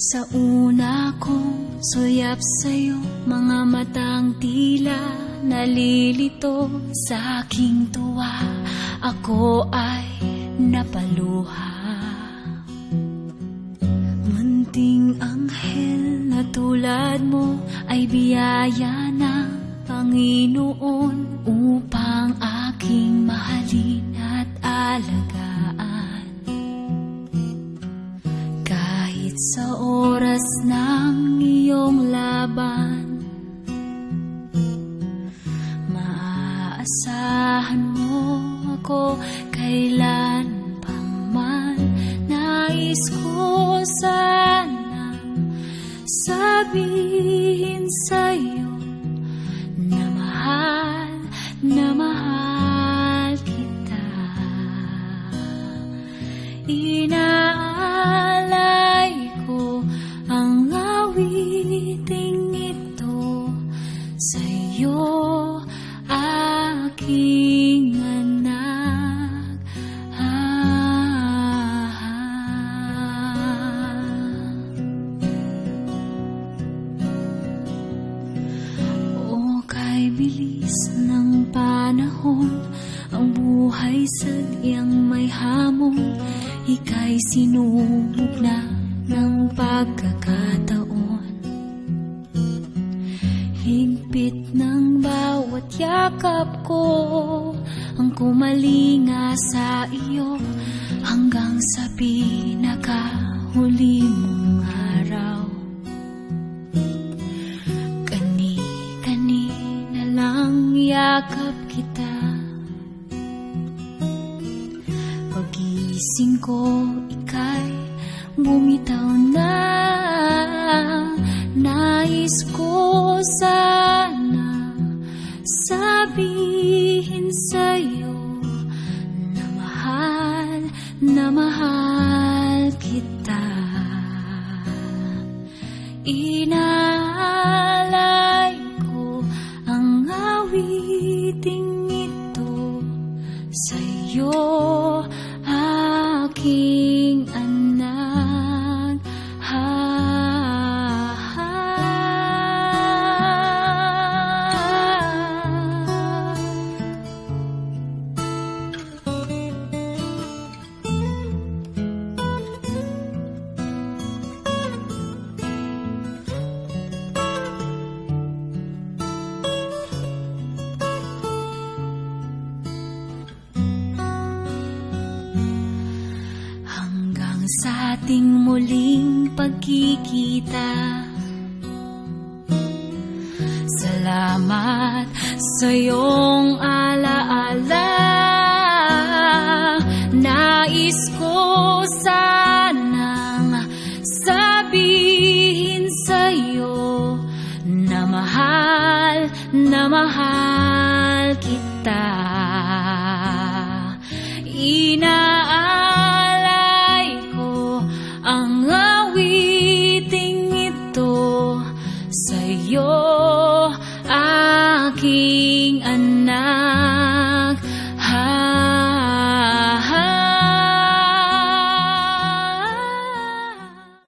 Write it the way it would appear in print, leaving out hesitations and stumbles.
Sa una kong suyap sa'yo, mga matang tila nalilito sa aking tuwa. Ako ay napaluha. Munting anghel na tulad mo ay biyaya ng Panginoon upang aking mahalin at alagaan. Kahit sa oras ng iyong laban, maaasahan mo ako kailan pang man. Nais ko sanang sabihin sa'yo na mahal kita. Inaalay ko ang awiting ito sa'yo, aking anak. O kay bilis ng panahon, ang buhay sadyang may hamon. Ika'y sinubok na ng pagkakataon. Higpit ng bawat yakap ko ang kumalinga sa iyo, hanggang sa pinakahuli mong araw. Kani-kanina lang yakap kita. Pagising ko, ika'y bumitaw na. Nais ko sana sabihin sa'yo na mahal kita. Inaalay ko ang awiting ito sa'yo, aking anak. Sa ating muling pagkikita, salamat sa iyong